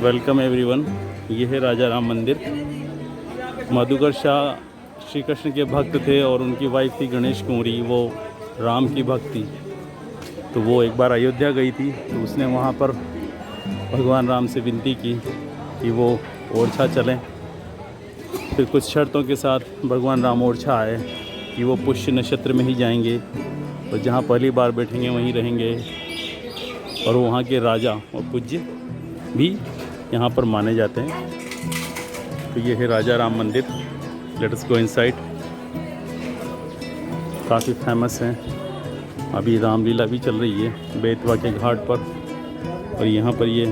Welcome everyone. ये है राजा राम मंदिर। मधुकर शाह श्री कृष्ण के भक्त थे और उनकी वाइफ थी गणेश कुंवरी, वो राम की भक्त थी। तो वो एक बार अयोध्या गई थी, तो उसने वहाँ पर भगवान राम से विनती की कि वो ओरछा चलें। फिर कुछ शर्तों के साथ भगवान राम ओरछा आए कि वो पुष्य नक्षत्र में ही जाएंगे और जहाँ पहली बार बैठेंगे वहीं रहेंगे, और वहाँ के राजा और पूज्य भी यहाँ पर माने जाते हैं। तो ये है राजा राम मंदिर। Let us go inside. काफ़ी फेमस है। अभी रामलीला भी चल रही है बेतवा के घाट पर, और यहाँ पर ये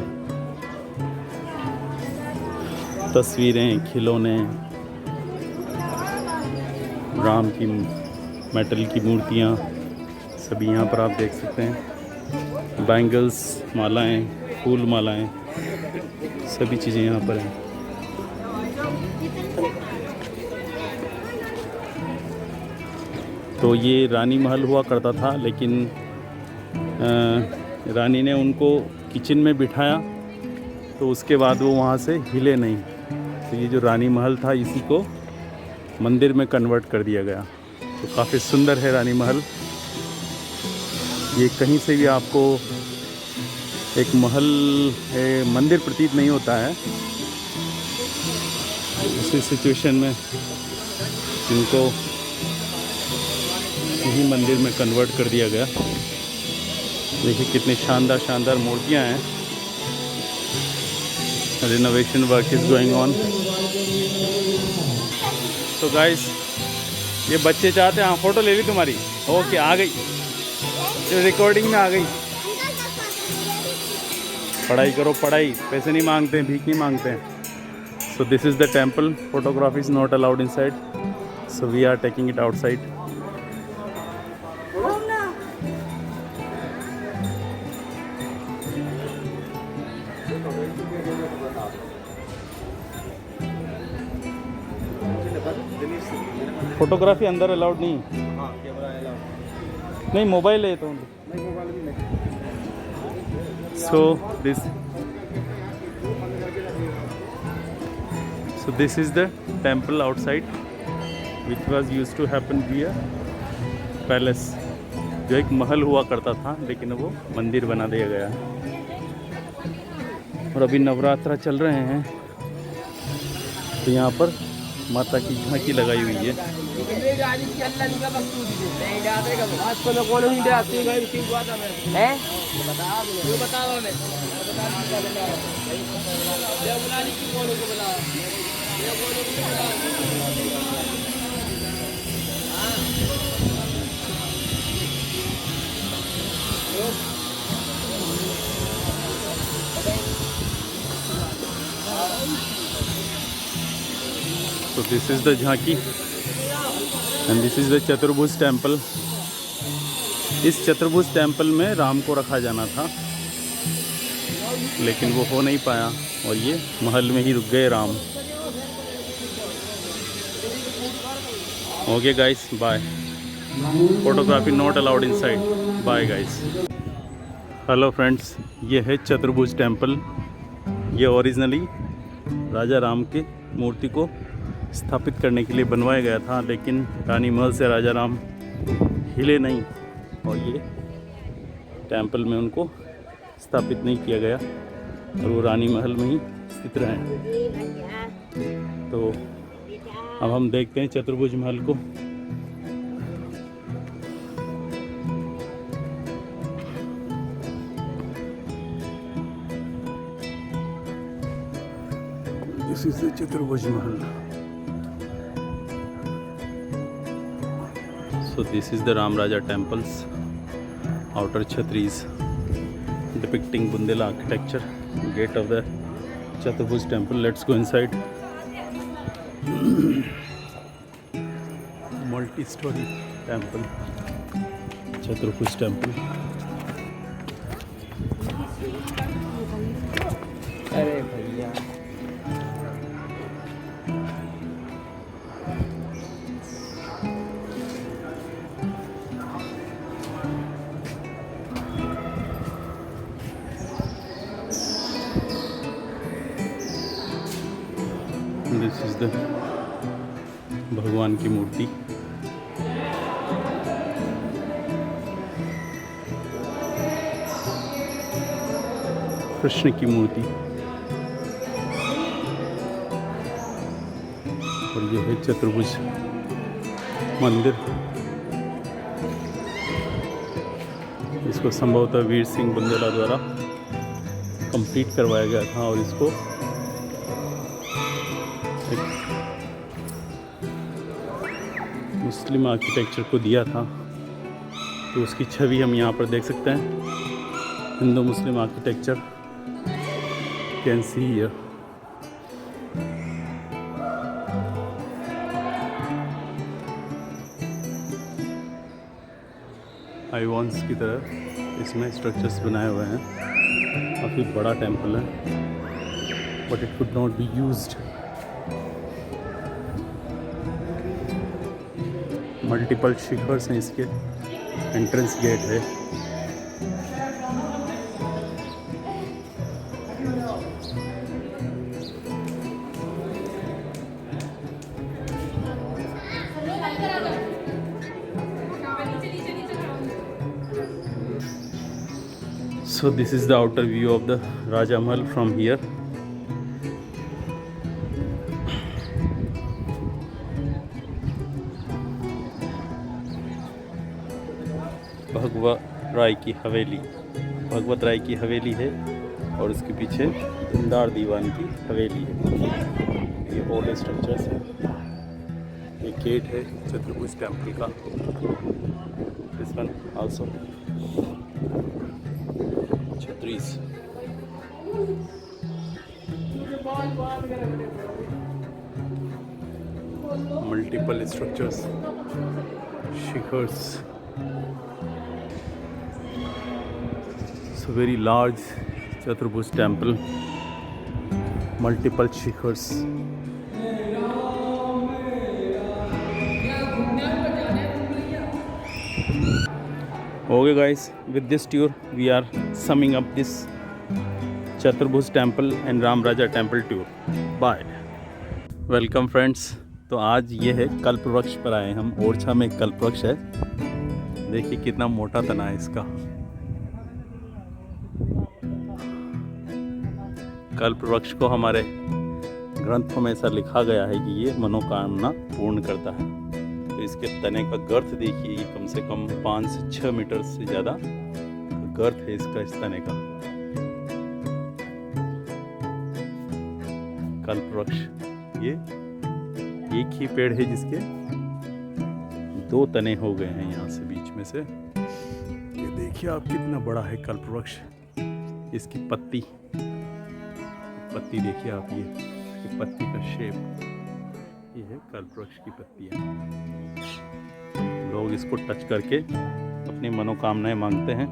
तस्वीरें, खिलौने, राम की मेटल की मूर्तियाँ सभी यहाँ पर आप देख सकते हैं। बैंगल्स, मालाएं, फूल मालाएं, सभी चीज़ें यहाँ पर हैं। तो ये रानी महल हुआ करता था, लेकिन रानी ने उनको किचन में बिठाया, तो उसके बाद वो वहाँ से हिले नहीं। तो ये जो रानी महल था, इसी को मंदिर में कन्वर्ट कर दिया गया। तो काफ़ी सुंदर है रानी महल। ये कहीं से भी आपको एक महल मंदिर प्रतीत नहीं होता है। उसी सिचुएशन में इनको यही मंदिर में कन्वर्ट कर दिया गया। देखिए कितनी शानदार शानदार मूर्तियाँ हैं। Renovation work is going on. तो गाइस, ये बच्चे चाहते हैं, हाँ फ़ोटो ले ली तुम्हारी, ओके आ गई, रिकॉर्डिंग में आ गई। पढ़ाई करो, पढ़ाई, पैसे नहीं मांगते हैं, भीख नहीं मांगते हैं। So this is the temple. Photography is not allowed inside, so we are taking it outside. Photography अंदर अलाउड नहीं है। नहीं, मोबाइल है तो। So this is the temple outside, which was used to happen be a palace, जो एक महल हुआ करता था, लेकिन वो मंदिर बना दिया गया। और अभी नवरात्रा चल रहे हैं, तो यहाँ पर माता की झांकी लगाई हुई है। So this is the झांकी and this is the चतुर्भुज टेम्पल। इस चतुर्भुज टेम्पल में राम को रखा जाना था, लेकिन वो हो नहीं पाया और ये महल में ही रुक गए Ram. Okay guys, bye. Photography not allowed inside. Bye guys. Hello friends, ये है चतुर्भुज टेम्पल। ये ओरिजिनली राजा राम की मूर्ति को स्थापित करने के लिए बनवाया गया था, लेकिन रानी महल से राजा राम हिले नहीं और ये टेम्पल में उनको स्थापित नहीं किया गया, और वो रानी महल में ही स्थित रहे। तो अब हम देखते हैं चतुर्भुज महल को। दिस इज द चतुर्भुज महल। So this is the Ram Raja temples, outer chhatris depicting Bundela architecture. Gate of the Chaturbhuj temple. Let's go inside. Multi-story temple, Chaturbhuj temple. अरे भैया, दिस इज द भगवान की मूर्ति। कृष्ण की मूर्ति, और ये है चतुर्भुज मंदिर। इसको संभवतः वीर सिंह बुंदेला द्वारा कंप्लीट करवाया गया था और इसको एक मुस्लिम आर्किटेक्चर को दिया था। तो उसकी छवि हम यहाँ पर देख सकते हैं। हिंदू मुस्लिम आर्किटेक्चर कैन सी हियर। आइवॉन्स की तरह इसमें स्ट्रक्चर्स बनाए हुए हैं। काफ़ी बड़ा टेम्पल है, but it could not be used. Multiple शिखर्स हैं, इसके एंट्रेंस गेट है। So this is the outer view of the Raja Mahal from here. भगवत राय की हवेली, भगवत राय की हवेली है और उसके पीछे दिलदार दीवान की हवेली है। ये ओल्ड स्ट्रक्चर्स है। ये गेट है चतुर्भुज टेम्पल का। दिस वन आल्सो छत्रीस। मल्टीपल स्ट्रक्चर्स, शिखर्स। So very large Chaturbhuj temple, multiple shikhars. Okay guys, with this tour we are summing up this Chaturbhuj temple and Ram Raja temple tour. Bye. Welcome friends. तो आज ये है कल्प वृक्ष पर आए हम। ओरछा में एक कल्प वृक्ष है, देखिए कितना मोटा तना है इसका। कल्प वृक्ष को हमारे ग्रंथों में ऐसा लिखा गया है कि ये मनोकामना पूर्ण करता है। तो इसके तने का गर्थ देखिए, ये कम से कम 5 से 6 मीटर से ज़्यादा गर्थ है इसका, इस तने का। कल्प वृक्ष ये एक ही पेड़ है जिसके 2 तने हो गए हैं यहाँ से बीच में से। ये देखिए आप कितना बड़ा है कल्प वृक्ष। इसकी पत्ती देखिए आप, ये पत्ती का शेप, ये है कल्प वृक्ष की पत्तियाँ। लोग इसको टच करके अपनी मनोकामनाएं मांगते हैं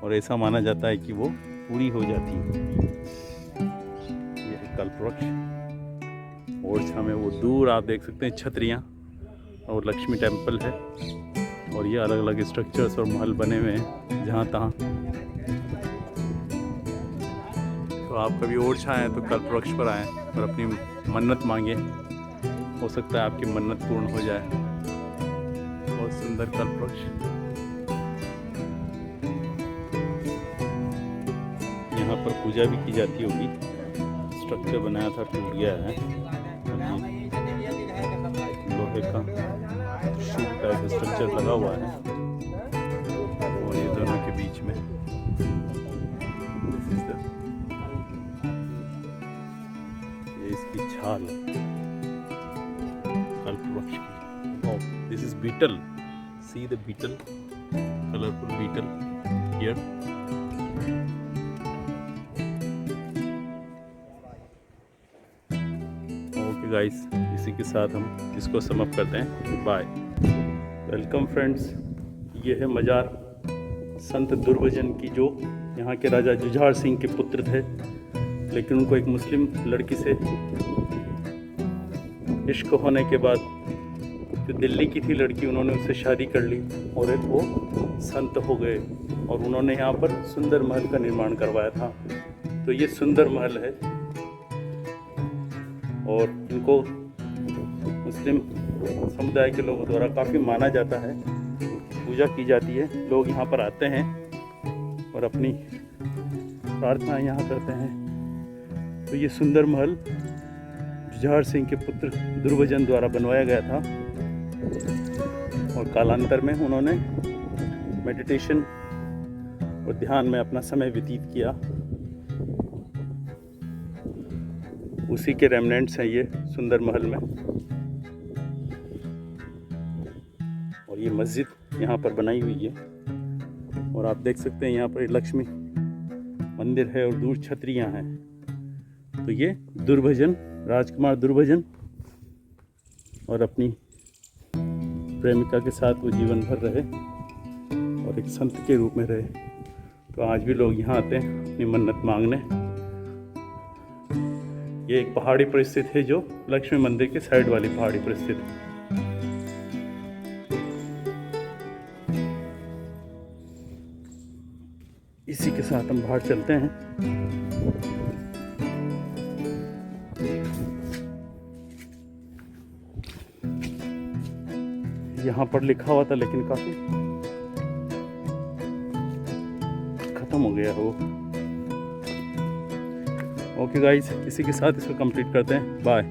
और ऐसा माना जाता है कि वो पूरी हो जाती है। ये है कल्प वृक्ष। ओरछा में वो दूर आप देख सकते हैं छतरियाँ और लक्ष्मी टेम्पल है, और ये अलग अलग स्ट्रक्चर्स और महल बने हुए हैं जहाँ तहाँ। तो आप कभी ओरछा आएँ तो कल्प वृक्ष पर आएँ और अपनी मन्नत मांगे, हो सकता है आपकी मन्नत पूर्ण हो जाए। बहुत सुंदर कल्प वृक्ष। यहाँ पर पूजा भी की जाती होगी। स्ट्रक्चर बनाया था, टूट गया है। लोहे का शूट टाइप स्ट्रक्चर लगा हुआ है और ये दोनों के बीच में ये इसकी छाल कल्प वृक्ष की। This is beetle, see the beetle, colourful beetle here. Okay guys, इसी के साथ हम इसको समाप्त करते हैं। बाय। Welcome friends. ये है मज़ार संत दुर्वजन की, जो यहाँ के राजा जुझार सिंह के पुत्र थे, लेकिन उनको एक मुस्लिम लड़की से इश्क होने के बाद, जो दिल्ली की थी लड़की, उन्होंने उससे शादी कर ली और एक वो संत हो गए और उन्होंने यहाँ पर सुंदर महल का निर्माण करवाया था। तो ये सुंदर महल है और इनको मुस्लिम समुदाय के लोगों द्वारा काफ़ी माना जाता है, पूजा की जाती है। लोग यहाँ पर आते हैं और अपनी प्रार्थना यहाँ करते हैं। तो ये सुंदर महल जुझार सिंह के पुत्र दुर्योधन द्वारा बनवाया गया था और कालांतर में उन्होंने मेडिटेशन और ध्यान में अपना समय व्यतीत किया। उसी के रेमनेंट्स हैं ये सुंदर महल में। और ये मस्जिद यहाँ पर बनाई हुई है और आप देख सकते हैं यहाँ पर लक्ष्मी मंदिर है और दूर छतरियाँ हैं। तो ये दुर्योधन, राजकुमार दुर्योधन और अपनी प्रेमिका के साथ वो जीवन भर रहे और एक संत के रूप में रहे। तो आज भी लोग यहाँ आते हैं अपनी मन्नत मांगने। ये एक पहाड़ी पर स्थित है जो लक्ष्मी मंदिर के साइड वाली पहाड़ी पर स्थित है। इसी के साथ हम बाहर चलते हैं। यहाँ पर लिखा हुआ था लेकिन काफी खत्म हो गया वो। ओके गाइस, इसी के साथ इसको कंप्लीट करते हैं। बाय।